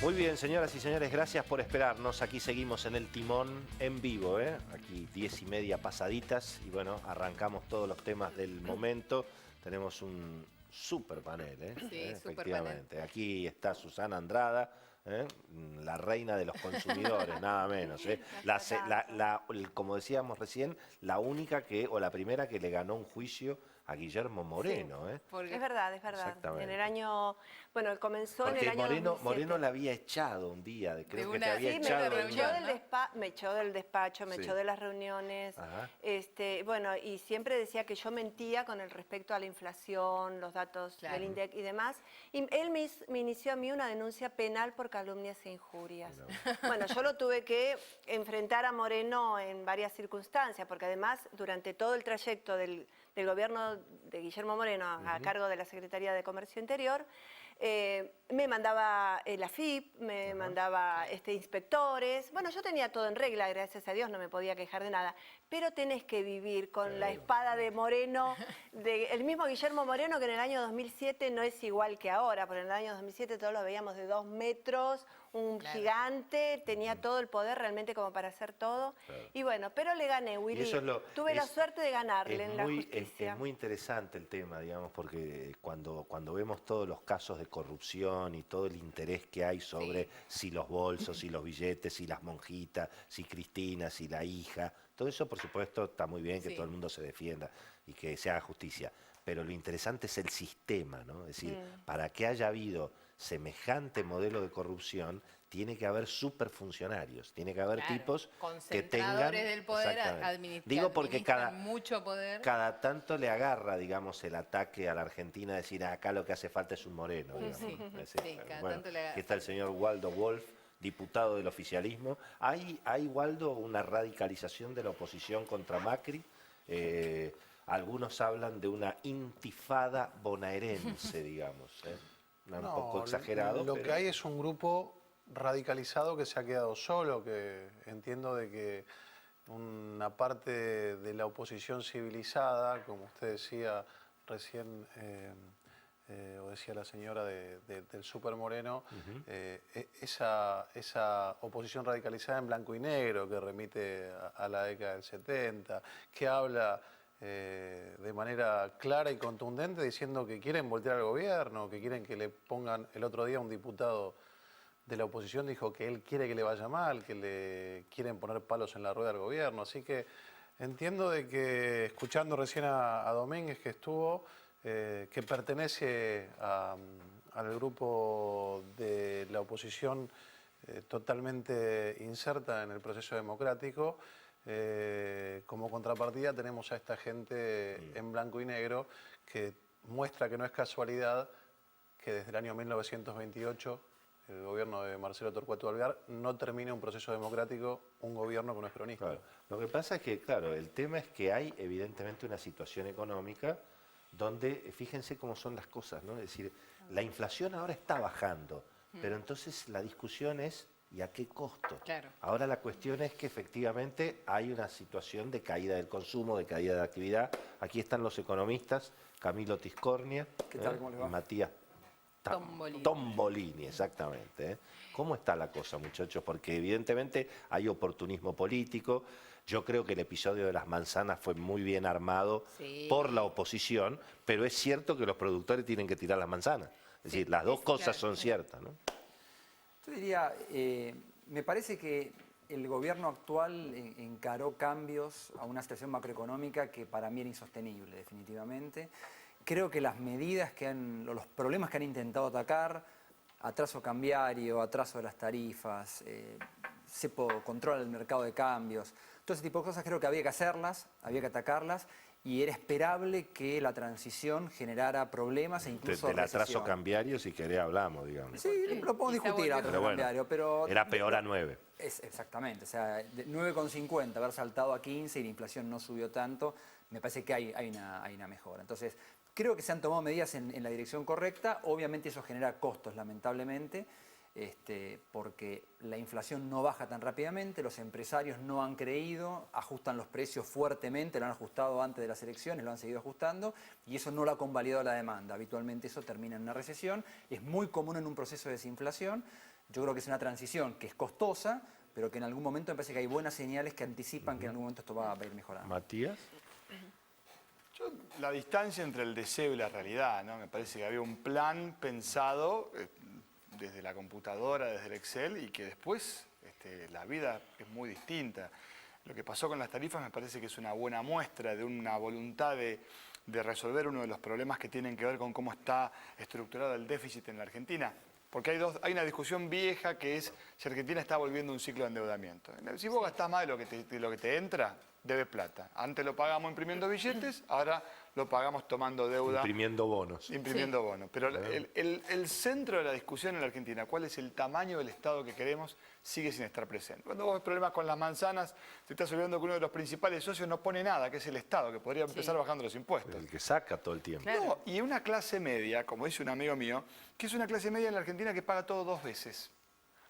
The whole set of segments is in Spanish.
Muy bien, señoras y señores, gracias por esperarnos. Aquí seguimos en el timón en vivo, ¿eh? Aquí 10:30 pasaditas y bueno, arrancamos todos los temas del momento. Tenemos un super panel, ¿eh? Sí, Efectivamente. Aquí está Susana Andrada, ¿eh? La reina de los consumidores, nada menos, ¿eh? Como decíamos recién, la única que, o la primera que le ganó un juicio a Guillermo Moreno, Sí, ¿eh? es verdad, es verdad. Exactamente. En el año, bueno, comenzó en Porque el año 2007. Moreno la había echado un día, creo que te había Sí, echado. me echó del despacho, me Sí. echó de las reuniones. Ajá. Bueno, y siempre decía que yo mentía con el respecto a la inflación, los datos del INDEC y demás. Y él me inició a mí una denuncia penal por calumnias e injurias. No. Bueno, yo lo tuve que enfrentar a Moreno en varias circunstancias, porque además durante todo el trayecto del gobierno de Guillermo Moreno a cargo de la Secretaría de Comercio Interior, me mandaba la AFIP, me mandaba inspectores. Bueno, yo tenía todo en regla, gracias a Dios, no me podía quejar de nada. Pero tenés que vivir con la espada de Moreno, el mismo Guillermo Moreno, que en el año 2007 no es igual que ahora, porque en el año 2007 todos lo veíamos de 2 metros, un gigante, tenía todo el poder realmente como para hacer todo. Claro. Y bueno, pero le gané, Willy. Tuve la suerte de ganarle en la justicia. Es muy interesante el tema, digamos, porque cuando vemos todos los casos de corrupción y todo el interés que hay sobre si los bolsos, si los billetes, si las monjitas, si Cristina, si la hija, todo eso por supuesto está muy bien que todo el mundo se defienda y que se haga justicia, pero lo interesante es el sistema, ¿no? Es decir, para que haya habido semejante modelo de corrupción, tiene que haber superfuncionarios, tiene que haber tipos que tengan del poder Digo porque mucho poder. cada tanto le agarra, digamos, el ataque a la Argentina, decir acá lo que hace falta es un Moreno. Digamos. Bueno, tanto le agarra. aquí está el señor Waldo Wolf, diputado del oficialismo. ¿Hay, Waldo, una radicalización de la oposición contra Macri? Algunos hablan de una intifada bonaerense, digamos. Un poco exagerado. Lo que hay es un grupo radicalizado que se ha quedado solo, que entiendo de que una parte de la oposición civilizada, como usted decía recién, o decía la señora del Super Moreno, esa oposición radicalizada en blanco y negro que remite a la década del 70, que habla de manera clara y contundente diciendo que quieren voltear al gobierno, que quieren que le pongan. El otro día un diputado de la oposición dijo que él quiere que le vaya mal, que le quieren poner palos en la rueda al gobierno. Así que entiendo de que, escuchando recién a Domínguez que estuvo, que pertenece al grupo de la oposición totalmente inserta en el proceso democrático. Como contrapartida tenemos a esta gente en blanco y negro que muestra que no es casualidad que desde el año 1928 el gobierno de Marcelo Torcuato Alvear no termine un proceso democrático, un gobierno que no es peronista. Claro. Lo que pasa es que, claro, el tema es que hay evidentemente una situación económica donde, fíjense cómo son las cosas, ¿no? Es decir, la inflación ahora está bajando, pero entonces la discusión es ¿y a qué costo? Claro. Ahora la cuestión es que efectivamente hay una situación de caída del consumo, de caída de la actividad. Aquí están los economistas, Camilo Tiscornia y Matías Tombolini, exactamente. ¿Cómo está la cosa, muchachos? Porque evidentemente hay oportunismo político. Yo creo que el episodio de las manzanas fue muy bien armado por la oposición, pero es cierto que los productores tienen que tirar las manzanas. Es decir, las dos cosas son ciertas, ¿no? Yo diría, me parece que el gobierno actual encaró cambios a una situación macroeconómica que para mí era insostenible, definitivamente. Creo que las medidas los problemas que han intentado atacar, atraso cambiario, atraso de las tarifas, cepo, control del mercado de cambios, todo ese tipo de cosas creo que había que hacerlas, había que atacarlas, y era esperable que la transición generara problemas e incluso del atraso recesión. cambiario, si querés, hablamos, digamos. Sí, lo podemos discutir, el atraso cambiario, pero... Era peor a 9. Exactamente, o sea, de 9,50 haber saltado a 15 y la inflación no subió tanto, me parece que hay una mejora. Entonces, creo que se han tomado medidas en la dirección correcta. Obviamente eso genera costos, lamentablemente, porque la inflación no baja tan rápidamente, los empresarios no han creído, ajustan los precios fuertemente, lo han ajustado antes de las elecciones, lo han seguido ajustando, y eso no lo ha convalidado la demanda. Habitualmente eso termina en una recesión, es muy común en un proceso de desinflación. Yo creo que es una transición que es costosa, pero que en algún momento me parece que hay buenas señales que anticipan que en algún momento esto va a ir mejorando. Matías. La distancia entre el deseo y la realidad, ¿no? Me parece que había un plan pensado desde la computadora, desde el Excel, y que después la vida es muy distinta. Lo que pasó con las tarifas me parece que es una buena muestra de una voluntad de resolver uno de los problemas que tienen que ver con cómo está estructurado el déficit en la Argentina. Porque hay una discusión vieja que es si Argentina está volviendo un ciclo de endeudamiento. Si vos gastás más de lo que te entra, debes plata. Antes lo pagamos imprimiendo billetes, ahora lo pagamos tomando deuda. Imprimiendo bonos. Imprimiendo bonos. Pero el centro de la discusión en la Argentina, cuál es el tamaño del Estado que queremos, sigue sin estar presente. Cuando vos ves problemas con las manzanas, te estás olvidando que uno de los principales socios no pone nada, que es el Estado, que podría empezar bajando los impuestos. El que saca todo el tiempo. No, y una clase media, como dice un amigo mío, que es una clase media en la Argentina que paga todo 2 veces.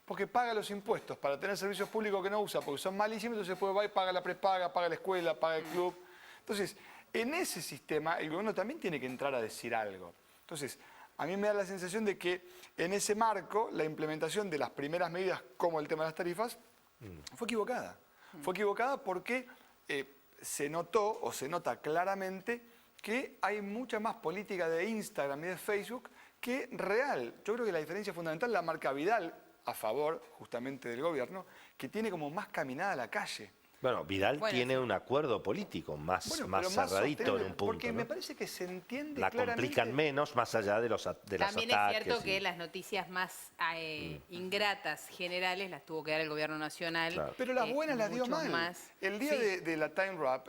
Porque paga los impuestos para tener servicios públicos que no usa, porque son malísimos, entonces después va y paga la prepaga, paga la escuela, paga el club. Entonces, en ese sistema, el gobierno también tiene que entrar a decir algo. Entonces, a mí me da la sensación de que en ese marco, la implementación de las primeras medidas, como el tema de las tarifas, fue equivocada. Fue equivocada porque se notó, o se nota claramente, que hay mucha más política de Instagram y de Facebook que real. Yo creo que la diferencia fundamental la marca Vidal, a favor justamente del gobierno, que tiene como más caminada a la calle. Bueno, Vidal tiene un acuerdo político más cerradito en un punto. Porque ¿no? me parece que se entiende La claramente. complican menos más allá de los ataques. También es cierto que las noticias más ingratas generales las tuvo que dar el gobierno nacional. Claro. Pero las buenas las dio mucho mal. más. El día Sí. de la Time Wrap,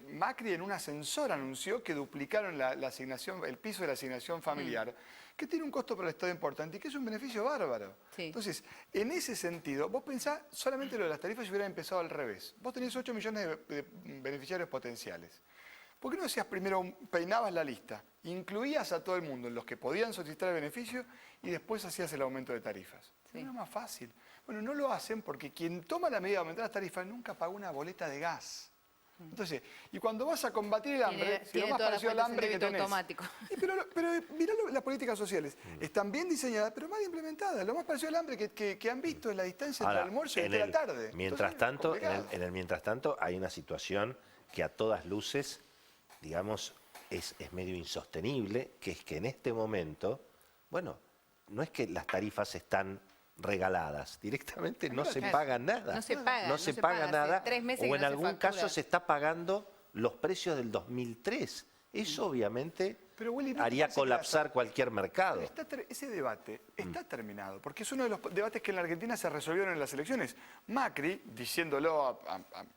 Macri en un ascensor anunció que duplicaron la asignación, el piso de la asignación familiar, que tiene un costo para el Estado importante y que es un beneficio bárbaro. Sí. Entonces, en ese sentido, vos pensás solamente lo de las tarifas si hubiera empezado al revés. Vos tenés 8 millones de beneficiarios potenciales. ¿Por qué no decías primero, peinabas la lista, incluías a todo el mundo en los que podían solicitar el beneficio y después hacías el aumento de tarifas? Sí. Era más fácil. Bueno, no lo hacen porque quien toma la medida de aumentar las tarifas nunca pagó una boleta de gas. Entonces, y cuando vas a combatir el hambre, si lo más parecido al hambre que tenés. Automático. Pero mirá las políticas sociales. Están bien diseñadas, pero mal implementadas. Lo más parecido al hambre que han visto es la distancia entre el almuerzo y la tarde. Mientras Entonces, tanto, complicado. mientras tanto, hay una situación que a todas luces, digamos, es medio insostenible, que es que en este momento, bueno, no es que las tarifas están regaladas, directamente no se paga nada. No se paga, No se paga Hace nada, 3 meses o que en no se algún factura. caso se está pagando los precios del 2003. Eso obviamente Pero, Willy, ¿no te haría parece que colapsar cualquier mercado. Ese debate está terminado, porque es uno de los debates que en la Argentina se resolvieron en las elecciones. Macri, diciéndolo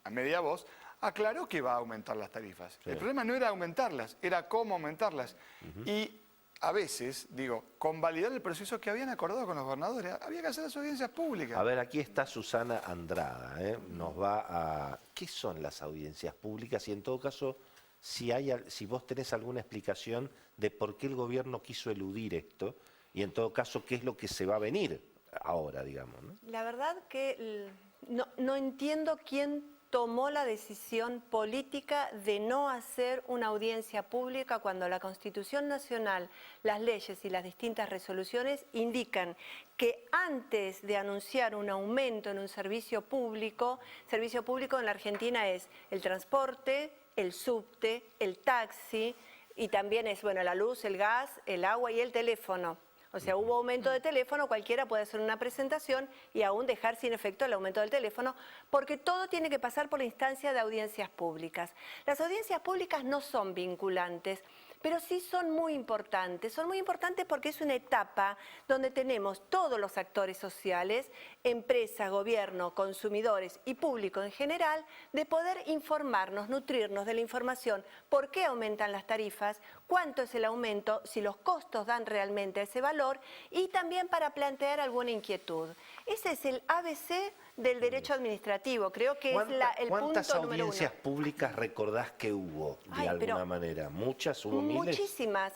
a media voz, aclaró que iba a aumentar las tarifas. Sí. El problema no era aumentarlas, era cómo aumentarlas. Y a veces, digo, convalidar el proceso que habían acordado con los gobernadores, había que hacer las audiencias públicas. A ver, aquí está Susana Andrada, nos va a... ¿Qué son las audiencias públicas? Y en todo caso, si vos tenés alguna explicación de por qué el gobierno quiso eludir esto, y en todo caso, ¿qué es lo que se va a venir ahora, digamos? ¿no? La verdad que no entiendo quién tomó la decisión política de no hacer una audiencia pública cuando la Constitución Nacional, las leyes y las distintas resoluciones indican que antes de anunciar un aumento en un servicio público en la Argentina es el transporte, el subte, el taxi y también es, bueno, la luz, el gas, el agua y el teléfono. O sea, hubo aumento de teléfono, cualquiera puede hacer una presentación y aún dejar sin efecto el aumento del teléfono, porque todo tiene que pasar por la instancia de audiencias públicas. Las audiencias públicas no son vinculantes, pero sí son muy importantes. Son muy importantes porque es una etapa donde tenemos todos los actores sociales, empresas, gobierno, consumidores y público en general, de poder informarnos, nutrirnos de la información, por qué aumentan las tarifas, cuánto es el aumento, si los costos dan realmente ese valor y también para plantear alguna inquietud. Ese es el ABC del derecho administrativo, creo que es el ¿Cuántas punto número 1. audiencias públicas recordás que hubo de alguna manera? ¿Muchas? ¿Hubo miles? Muchísimas.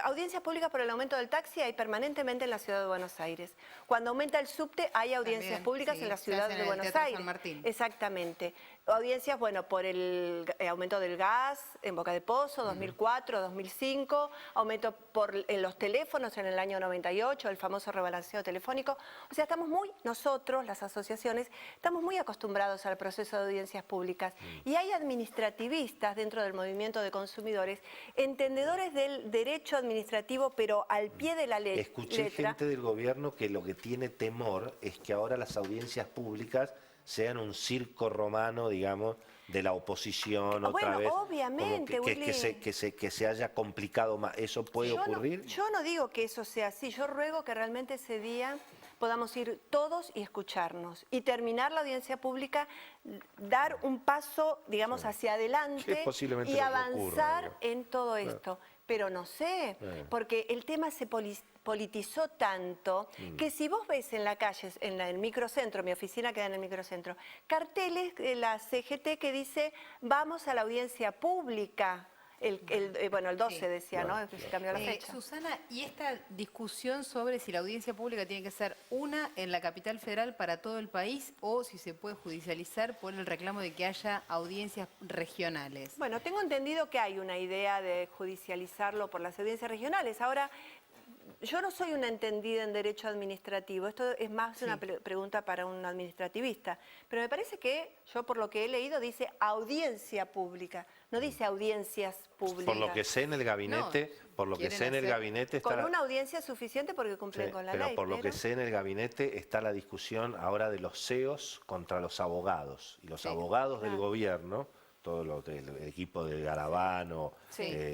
Audiencias públicas por el aumento del taxi hay permanentemente en la ciudad de Buenos Aires. Cuando aumenta el subte hay audiencias También, públicas sí, en la se ciudad hacen de en el Buenos Teatro San Aires. Martín. Exactamente. Audiencias, bueno, por el aumento del gas en Boca de Pozo, 2004, 2005, aumento en los teléfonos en el año 98, el famoso rebalanceo telefónico. O sea, estamos nosotros, las asociaciones, estamos muy acostumbrados al proceso de audiencias públicas. Y hay administrativistas dentro del movimiento de consumidores, entendedores del derecho administrativo, pero al pie de la ley. Escuché gente del gobierno que lo que tiene temor es que ahora las audiencias públicas sean un circo romano, digamos, de la oposición otra vez. Obviamente, como que se haya complicado más. ¿Eso puede ocurrir? Yo no digo que eso sea así. Yo ruego que realmente ese día podamos ir todos y escucharnos. Y terminar la audiencia pública, dar un paso, digamos, hacia adelante posiblemente y lo que avanzar ocurra, en todo esto. Pero no sé, porque el tema se politizó tanto que si vos ves en la calle, en el microcentro, mi oficina queda en el microcentro, carteles de la CGT que dice vamos a la audiencia pública. Bueno, el 12 decía, ¿no? Se cambió la fecha. Susana, ¿y esta discusión sobre si la audiencia pública tiene que ser una en la capital federal para todo el país o si se puede judicializar por el reclamo de que haya audiencias regionales? Bueno, tengo entendido que hay una idea de judicializarlo por las audiencias regionales. Ahora, yo no soy una entendida en derecho administrativo, esto es más una pregunta para un administrativista, pero me parece que, yo por lo que he leído, dice audiencia pública, no dice audiencias públicas. Por lo que sé en el gabinete, está... Con una audiencia suficiente porque cumplen con la ley. Pero por lo que sé en el gabinete está la discusión ahora de los CEOs contra los abogados. Y los abogados del gobierno, todo el equipo de Garabano,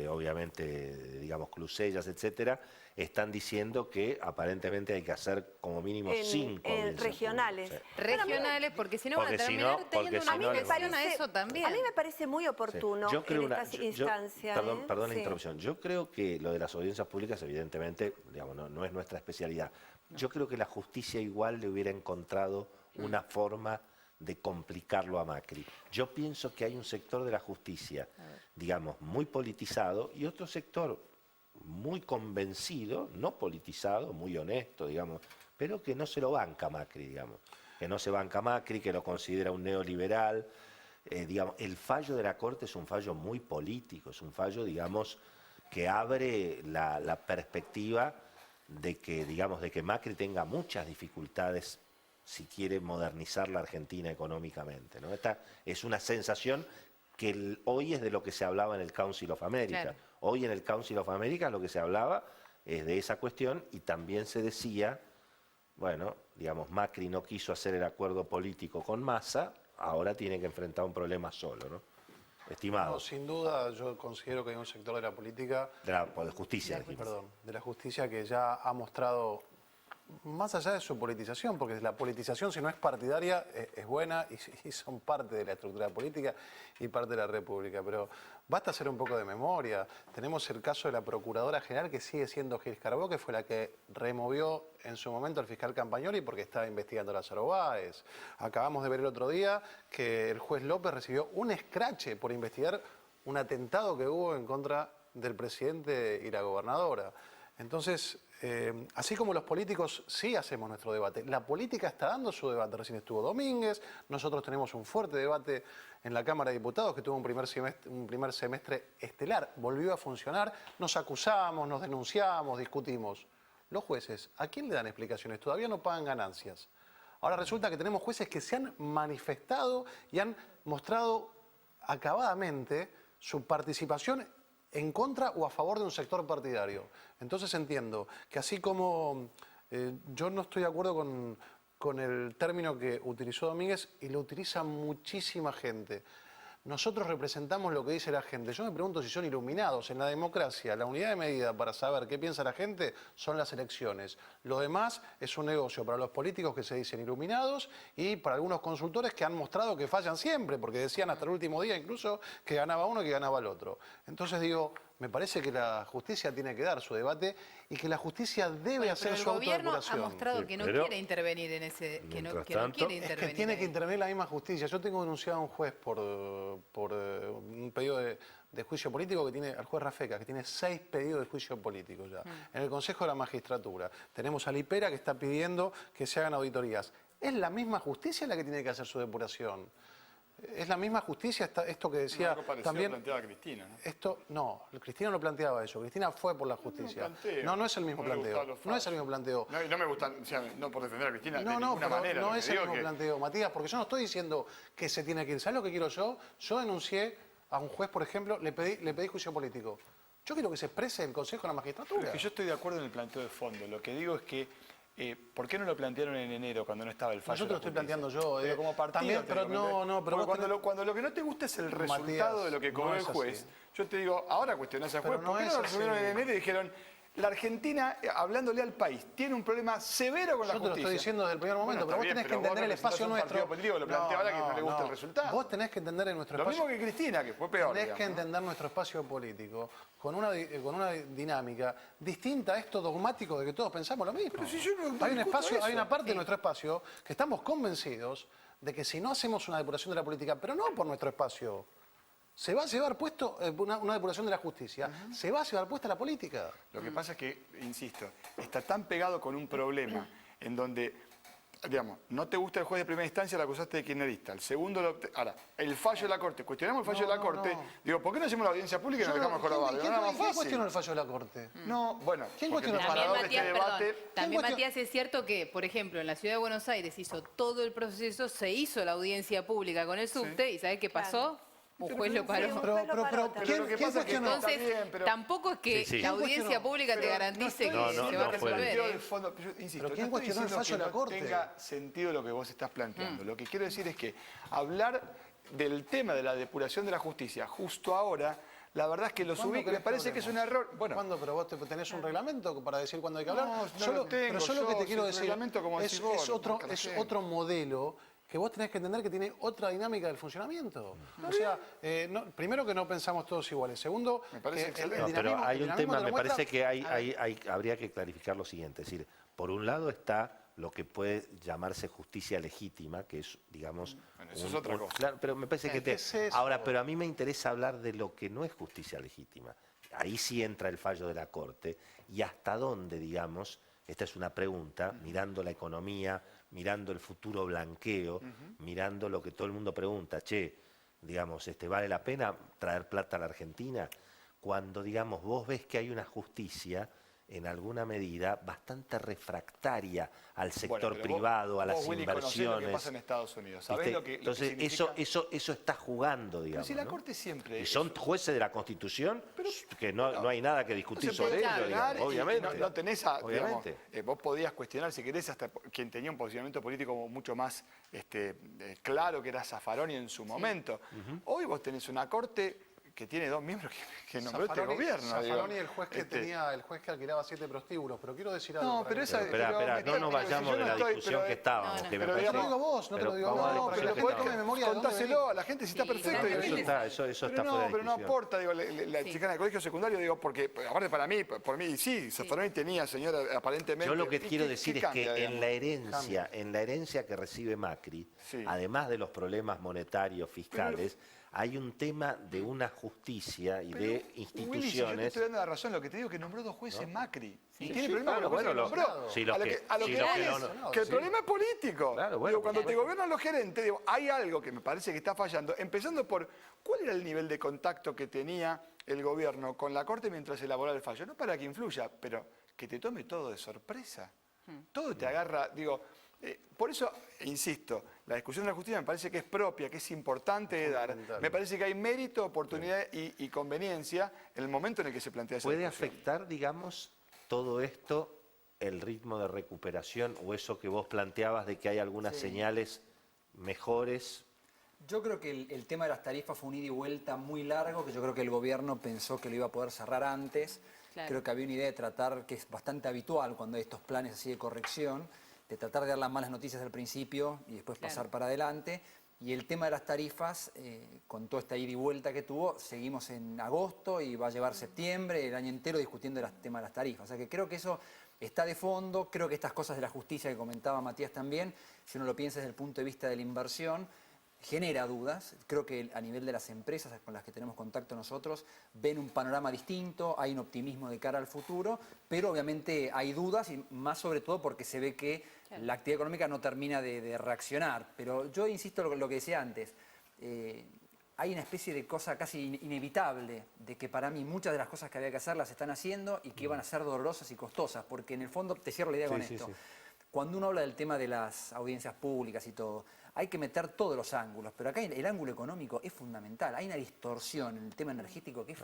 obviamente, digamos, Clusellas, etcétera, están diciendo que aparentemente hay que hacer como mínimo 5 audiencias regionales. públicas. Regionales, porque si no van a terminar teniendo una afectación a eso también. A mí me parece muy oportuno en estas instancias. Perdón la interrupción. Yo creo que lo de las audiencias públicas, evidentemente, digamos, no es nuestra especialidad. Yo creo que la justicia igual le hubiera encontrado una forma de complicarlo a Macri. Yo pienso que hay un sector de la justicia, digamos, muy politizado y otro sector muy convencido, no politizado, muy honesto, digamos, pero que no se lo banca Macri, digamos. Que no se banca Macri, que lo considera un neoliberal. Digamos, el fallo de la Corte es un fallo muy político, es un fallo, digamos, que abre la perspectiva de que, digamos, de que Macri tenga muchas dificultades si quiere modernizar la Argentina económicamente, ¿no? Esta es una sensación que hoy es de lo que se hablaba en el Council of America. Claro. Hoy en el Council of America lo que se hablaba es de esa cuestión y también se decía, bueno, digamos, Macri no quiso hacer el acuerdo político con Massa, ahora tiene que enfrentar un problema solo, ¿no? Estimado. No, sin duda, yo considero que hay un sector de la política... De justicia. De la justicia que ya ha mostrado, más allá de su politización, porque la politización, si no es partidaria, es buena y son parte de la estructura política y parte de la República. Pero basta hacer un poco de memoria. Tenemos el caso de la Procuradora General, que sigue siendo Gil Carbó, que fue la que removió en su momento al fiscal Campagnoli porque estaba investigando a Lázaro Báez. Acabamos de ver el otro día que el juez López recibió un escrache por investigar un atentado que hubo en contra del presidente y la gobernadora. Entonces, así como los políticos sí hacemos nuestro debate, la política está dando su debate. Recién estuvo Domínguez, nosotros tenemos un fuerte debate en la Cámara de Diputados que tuvo un primer semestre estelar, volvió a funcionar, nos acusamos, nos denunciamos, discutimos. Los jueces, ¿a quién le dan explicaciones? Todavía no pagan ganancias. Ahora resulta que tenemos jueces que se han manifestado y han mostrado acabadamente su participación en contra o a favor de un sector partidario. Entonces entiendo que así como yo no estoy de acuerdo con el término que utilizó Domínguez y lo utiliza muchísima gente. Nosotros representamos lo que dice la gente. Yo me pregunto si son iluminados. En la democracia, la unidad de medida para saber qué piensa la gente son las elecciones. Lo demás es un negocio para los políticos que se dicen iluminados y para algunos consultores que han mostrado que fallan siempre, porque decían hasta el último día incluso que ganaba uno y que ganaba el otro. Entonces digo, me parece que la justicia tiene que dar su debate y que la justicia debe hacer su autodepuración. El gobierno ha mostrado que no quiere intervenir en ese... Que no quiere intervenir. Es que tiene que intervenir la misma justicia. Yo tengo denunciado a un juez por un pedido de juicio político que tiene, al juez Rafeca, que tiene 6 pedidos de juicio político ya. En el Consejo de la Magistratura. Tenemos a Lipera que está pidiendo que se hagan auditorías. Es la misma justicia la que tiene que hacer su depuración. Es la misma justicia, esto que decía Algo parecido también. planteaba Cristina, ¿no? Esto, no, Cristina no planteaba eso. Cristina fue por la justicia. planteo. No, no es el mismo No le planteo. gustaban los No es el mismo planteo. No, y no me gusta, o sea, no por defender a Cristina de No, no, ninguna pero manera. no lo que es el digo mismo que- planteo, Matías, porque yo no estoy diciendo que se tiene que ir. ¿Sabes lo que quiero yo? Yo denuncié a un juez, por ejemplo, le pedí juicio político. Yo quiero que se exprese el Consejo de la Magistratura. Es que yo estoy de acuerdo en el planteo de fondo. Lo que digo es que, ¿por qué no lo plantearon en enero cuando no estaba el fallo? Yo te lo estoy planteando yo. Pero como partido. También, te pero digo, no, ¿entendés? no, pero Porque vos tenés- cuando lo que no te gusta es el Matías, resultado de lo que cobró no el es así. juez, yo te digo, ahora cuestionás al Pero juez, no ¿por qué es no lo así. resolvieron en enero y dijeron, la Argentina, hablándole al país, tiene un problema severo con la Yo te lo justicia? estoy diciendo desde el primer momento, Bueno, pero vos está tenés bien, que pero entender el vos representás espacio un partido nuestro. político que lo plantea ahora que no le gusta el resultado. Vos tenés que entender en nuestro Lo espacio. mismo que Cristina, que fue peor. Tenés que digamos, ¿no? entender nuestro espacio político con una dinámica distinta a esto dogmático de que todos pensamos lo mismo. si yo no hay un discuto espacio, hay eso. una parte de nuestro espacio que estamos convencidos de que si no hacemos una depuración de la política, pero no por nuestro espacio, se va a llevar puesto una depuración de la justicia, se va a llevar puesta la política. Lo que pasa es que, insisto, está tan pegado con un problema en donde, digamos, no te gusta el juez de primera instancia, la acusaste de kirchnerista. El segundo, ahora, el fallo de la Corte, cuestionamos el fallo de la Corte, digo, ¿por qué no hacemos la audiencia pública y nos dejamos jorobar? ¿Quién, Nada más quién fácil. cuestionó el fallo de la Corte? No, bueno, ¿Quién porque cuestionó el el También, disparador de Matías, este perdón, debate... también cuestión- Matías, es cierto que, por ejemplo, en la Ciudad de Buenos Aires hizo todo el proceso, se hizo la audiencia pública con el subte, y ¿sabés qué pasó? Un juez lo paró. Sí, un juez lo paró también. Pero lo que pasa es que cuestionó? Entonces, está bien, pero- tampoco es que Sí, sí. la ¿Quién audiencia cuestionó? pública te Pero garantice que no, se va a no fue el resolver. planteo ¿eh? de fondo, yo insisto, ¿Pero quién no estoy cuestionó el diciendo fallo de la que no Corte? tenga sentido lo que vos estás planteando. Lo que quiero decir es que hablar del tema de la depuración de la justicia justo ahora, la verdad es que lo ¿Cuándo subí, me querés parece que que es un hablemos? error. Bueno, ¿Cuándo? Pero vos tenés un reglamento para decir cuándo hay que hablar. No, no Yo lo tengo, pero yo lo que yo, te quiero si el decir reglamento, como es, decís vos, es otro, marca la es gente. otro modelo que vos tenés que entender que tiene otra dinámica del funcionamiento. O sea, primero que no pensamos todos iguales. Segundo, Me parece que excelente. No, pero dinamismo- hay el un dinamismo tema, te me lo muestra- parece que habría que clarificar lo siguiente. Es decir, por un lado está lo que puede llamarse justicia legítima, que es, digamos... Bueno, eso es otra cosa. Claro, pero me parece que... ¿Qué es eso? Ahora, pero a mí me interesa hablar de lo que no es justicia legítima. Ahí sí entra el fallo de la Corte y hasta dónde, digamos, esta es una pregunta, mirando la economía, mirando el futuro blanqueo, mirando lo que todo el mundo pregunta, che, digamos, ¿vale la pena traer plata a la Argentina? Cuando, digamos, vos ves que hay una justicia, en alguna medida, bastante refractaria al sector bueno, pero privado, a las vos, Willy, conocés inversiones. lo que pasa en Estados Unidos. ¿Sabés ¿viste? lo que Entonces, significa? eso está jugando, Pero digamos. si la ¿no? Corte siempre... Y son jueces de la Constitución, que no hay nada que discutir No se puede sobre ello, cuestionar digamos, y obviamente. No tenés a, digamos, Obviamente. vos podías cuestionar, si querés, hasta quien tenía un posicionamiento político mucho más claro, que era Zaffaroni en su momento. Hoy vos tenés una corte que tiene dos miembros que nombró este gobierno. Zaffaroni, digo. el juez que el juez que alquilaba 7 prostíbulos, pero quiero decir algo. No, para pero que- esa... Espera, no nos vayamos yo de no la estoy, discusión pero- que estábamos. No, no. que me Pero parece No te lo digo que- vos, no te pero lo digo vamos a vos, la No, pero pero discusión después que tome estamos. memoria de dónde contáselo, venís. a la gente si está Sí, perfecto. sí, y- sí. Eso Pero está no, fuera de pero no discusión. aporta, digo, la chica del colegio secundario, digo, porque, aparte para mí, por mí, sí, Zaffaroni tenía, señora, aparentemente... Yo lo que ¿y quiero qué decir es cambia, que digamos? en la herencia que recibe Macri, Sí. además de los problemas monetarios, fiscales, hay un tema de una justicia y de Willy, si yo te instituciones. estoy dando la razón, lo que te digo es que nombró dos jueces Macri. Y Sí, tiene sí, problemas claro, con los jueces bueno, que nombró. sí, los a lo que- que, a lo sí, que los voy que es no, que el sí. problema es político. Claro, bueno, Digo, cuando por te supuesto. gobiernan los gerentes, digo, hay algo que me parece que está fallando. Empezando por, ¿cuál era el nivel de contacto que tenía el gobierno con la Corte mientras elaboraba el fallo? No para que influya, pero que te tome todo de sorpresa. Todo te agarra, digo... por eso, insisto, la discusión de la justicia me parece que es propia, que es importante de dar. Fundamental. Me parece que hay mérito, oportunidad y conveniencia en el momento en el que se plantea esa ¿Puede discusión. afectar, digamos, todo esto, el ritmo de recuperación o eso que vos planteabas de que hay algunas Sí. señales mejores? Yo creo que el tema de las tarifas fue un ida y vuelta muy largo, que yo creo que el gobierno pensó que lo iba a poder cerrar antes. Claro. Creo que había una idea de tratar, que es bastante habitual cuando hay estos planes así de corrección, de tratar de dar las malas noticias al principio y después Claro. pasar para adelante. Y el tema de las tarifas, con toda esta ida y vuelta que tuvo, seguimos en agosto y va a llevar septiembre, el año entero discutiendo el tema de las tarifas. O sea que creo que eso está de fondo. Creo que estas cosas de la justicia que comentaba Matías también, si uno lo piensa desde el punto de vista de la inversión, genera dudas. Creo que a nivel de las empresas con las que tenemos contacto nosotros, ven un panorama distinto, hay un optimismo de cara al futuro, pero obviamente hay dudas y más sobre todo porque se ve que la actividad económica no termina de reaccionar. Pero yo insisto en lo que decía antes, hay una especie de cosa casi inevitable de que para mí muchas de las cosas que había que hacer las están haciendo y que iban a ser dolorosas y costosas, porque en el fondo, te cierro la idea con esto, cuando uno habla del tema de las audiencias públicas y todo, hay que meter todos los ángulos, pero acá el ángulo económico es fundamental. Hay una distorsión en el tema energético que es...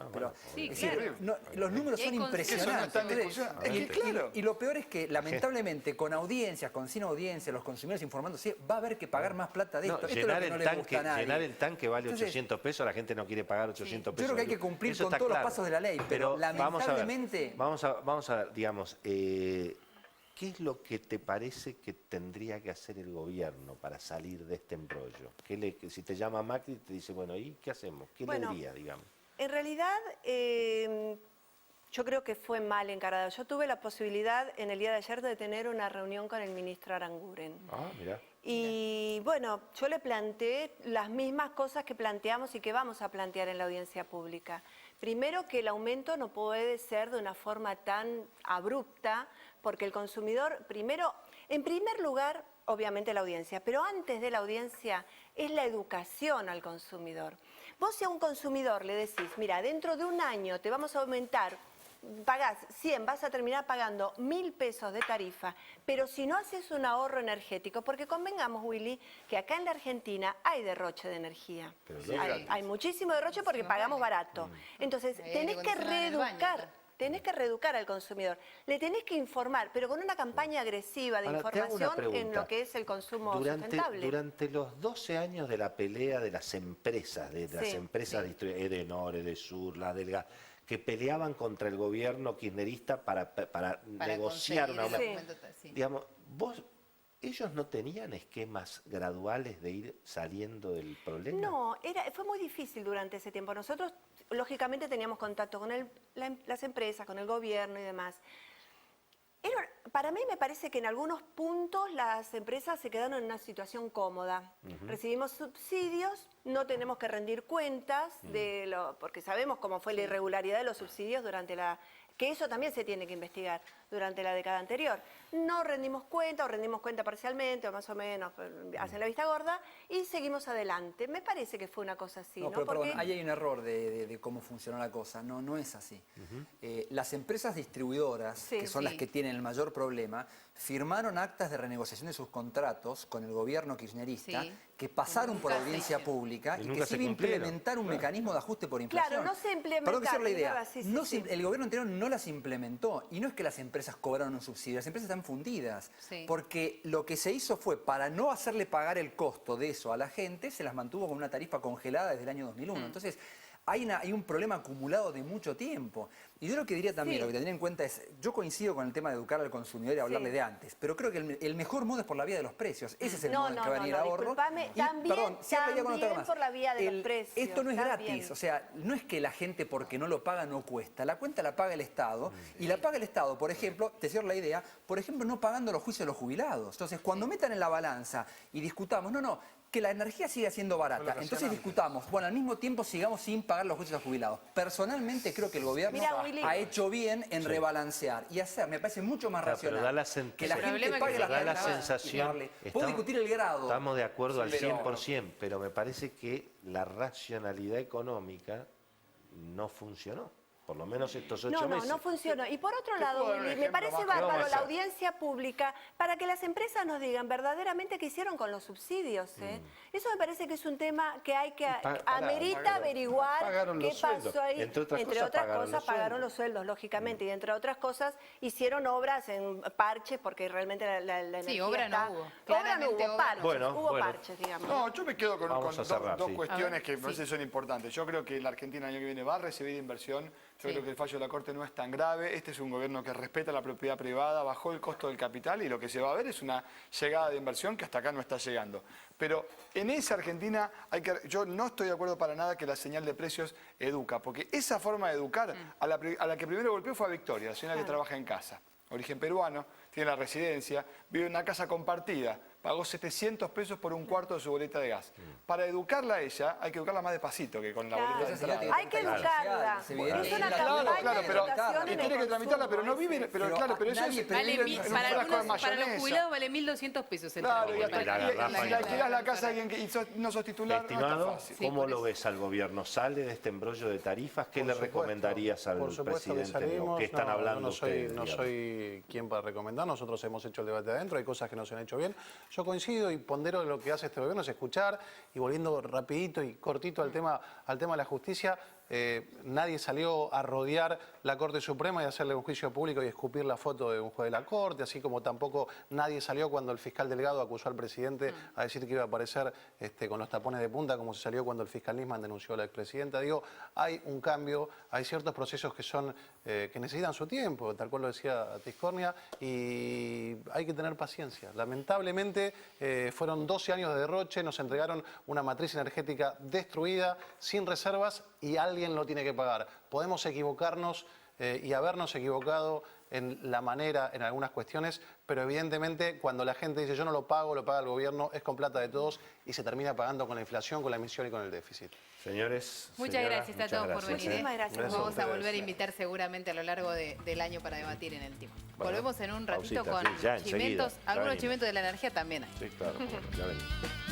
Sí, es decir, claro. los números Y hay son impresionantes. Eso no está en discusión. Es que claro. Y lo peor es que, lamentablemente, con audiencias, con sin audiencias, los consumidores informándose, va a haber que pagar más plata de esto. No, Esto es lo que no le gusta a nadie. llenar el tanque vale Entonces, 800 pesos, la gente no quiere pagar 800 pesos. Yo creo que hay que cumplir Eso con está todos los claro. pasos de la ley, pero lamentablemente... Vamos a ver, digamos, ¿qué es lo que te parece que tendría que hacer el gobierno para salir de este embrollo? Si te llama Macri te dice, bueno, ¿y qué hacemos? ¿Qué le diría, digamos? En realidad, yo creo que fue mal encarada. Yo tuve la posibilidad en el día de ayer de tener una reunión con el ministro Aranguren. Ah, mirá. Y bueno, yo le planteé las mismas cosas que planteamos y que vamos a plantear en la audiencia pública. Primero, que el aumento no puede ser de una forma tan abrupta, porque el consumidor, primero, en primer lugar, obviamente la audiencia, pero antes de la audiencia es la educación al consumidor. Vos si a un consumidor le decís, mira, dentro de un año te vamos a aumentar, pagás 100, vas a terminar pagando 1.000 pesos de tarifa, pero si no haces un ahorro energético, porque convengamos, Willy, que acá en la Argentina hay derroche de energía. Hay muchísimo derroche porque pagamos barato. Entonces, tenés que reeducar al consumidor, le tenés que informar, pero con una campaña agresiva de Ahora, te hago una información en pregunta. lo que es el consumo sustentable. Durante los 12 años de la pelea de las empresas, Edenor, Edesur, la del gas, que peleaban contra el gobierno kirchnerista para negociar una aumento. digamos, ¿ellos no tenían esquemas graduales de ir saliendo del problema? No, fue muy difícil durante ese tiempo. Nosotros, lógicamente, teníamos contacto con las empresas, con el gobierno y demás. Para mí me parece que en algunos puntos las empresas se quedaron en una situación cómoda. Recibimos subsidios, no tenemos que rendir cuentas, porque sabemos cómo fue la irregularidad de los subsidios que eso también se tiene que investigar durante la década anterior. No rendimos cuenta o rendimos cuenta parcialmente o más o menos, hacen la vista gorda y seguimos adelante. Me parece que fue una cosa así. No, pero perdón, ahí hay un error de cómo funcionó la cosa. No es así. Las empresas distribuidoras, que son las que tienen el mayor problema, firmaron actas de renegociación de sus contratos con el gobierno kirchnerista que pasaron por audiencia pública y que se iba a implementar un mecanismo de ajuste por inflación. Claro, no se implementaron. Perdón que cierre la idea. El gobierno anterior no las implementó y no es que las empresas cobraron un subsidio, las empresas están fundidas. Porque lo que se hizo fue, para no hacerle pagar el costo de eso a la gente, se las mantuvo con una tarifa congelada desde el año 2001. Entonces, hay un problema acumulado de mucho tiempo. Y yo lo que diría también, lo que tendría en cuenta es, yo coincido con el tema de educar al consumidor y hablarle de antes, pero creo que el mejor modo es por la vía de los precios. Ese es el modo en que va a venir ahorro. Disculpame, también por la vía de los precios. Esto no es gratis, o sea, no es que la gente porque no lo paga no cuesta. La cuenta la paga el Estado y la paga el Estado, por ejemplo, te cierro la idea, por ejemplo, no pagando los juicios de los jubilados. Entonces, cuando metan en la balanza y discutamos, que la energía siga siendo barata. Entonces discutamos, bueno, al mismo tiempo sigamos sin pagar los juicios a los jubilados. Personalmente creo que el gobierno ha hecho bien en rebalancear y me parece mucho más racional que la gente pague la sensación. Puedo discutir el grado. Estamos de acuerdo al 100%, pero me parece que la racionalidad económica no funcionó. Por lo menos estos 8 meses. No funcionó. Y por otro lado, Willy, me parece bárbaro la audiencia pública para que las empresas nos digan verdaderamente qué hicieron con los subsidios. Eso me parece que es un tema que hay que amerita averiguar qué pasó ahí. Entre otras cosas pagaron los sueldos, lógicamente. Y entre otras cosas hicieron obras en parches porque realmente la energía obra no hubo. Obra no hubo, parches. Bueno. Parches, digamos. No, yo me quedo con dos sí. cuestiones que me parece son importantes. Yo creo que la Argentina el año que viene va a recibir inversión. Yo creo que el fallo de la Corte no es tan grave. Este es un gobierno que respeta la propiedad privada, bajó el costo del capital y lo que se va a ver es una llegada de inversión que hasta acá no está llegando. Pero en esa Argentina yo no estoy de acuerdo para nada que la señal de precios educa, porque esa forma de educar a la que primero golpeó fue a Victoria, la señora que trabaja en casa. Origen peruano, tiene la residencia, vive en una casa compartida, pagó 700 pesos por un cuarto de su boleta de gas. Para educarla a ella, hay que educarla más despacito que con la Claro. boleta de Esa señora entrada. Hay que Social, educarla. es evidente. Es una Claro, campaña claro, de pero educación y en tiene el que tramitarla, pero no consumo, vive, pero Pero claro, pero eso nadie es Vale vivir en un para, frasco de algunos, para los mayonesa. jubilados vale 1.200 pesos el Claro, trabajo. y hasta Y la y garrafa si ya. le alquilás la casa a alguien y no sos titular, no Estimado, está fácil. Sí, ¿cómo por lo eso. ves al gobierno? ¿Sale de este embrollo de tarifas? ¿Qué Por le supuesto, recomendarías al por supuesto que presidente? salimos. ¿Qué están No, hablando yo ustedes? no digamos? soy quien para recomendar, nosotros hemos hecho el debate adentro, hay cosas que no se han hecho bien. Yo coincido y pondero lo que hace este gobierno es escuchar, y volviendo rapidito y cortito al tema de la justicia, nadie salió a rodear la Corte Suprema y hacerle un juicio público y escupir la foto de un juez de la Corte, así como tampoco nadie salió cuando el fiscal Delgado acusó al presidente a decir que iba a aparecer con los tapones de punta, como se salió cuando el fiscal Nisman denunció a la expresidenta. Digo, hay un cambio, hay ciertos procesos que son que necesitan su tiempo, tal cual lo decía Tiscornia, y hay que tener paciencia. Lamentablemente fueron 12 años de derroche, nos entregaron una matriz energética destruida, sin reservas, y alguien lo tiene que pagar. Podemos equivocarnos y habernos equivocado en la manera, en algunas cuestiones, pero evidentemente cuando la gente dice yo no lo pago, lo paga el gobierno, es con plata de todos y se termina pagando con la inflación, con la emisión y con el déficit. Señores, Muchas señoras, gracias a muchas todos por gracias, venir. Muchísimas gracias. Gracias a Vamos a ustedes. volver a invitar seguramente a lo largo del año para debatir en el tema. Bueno, Volvemos en un ratito pausita, con sí, ya enseguida, chimentos, ya algunos venimos. chimentos de la energía también hay. Sí, claro, ya venimos.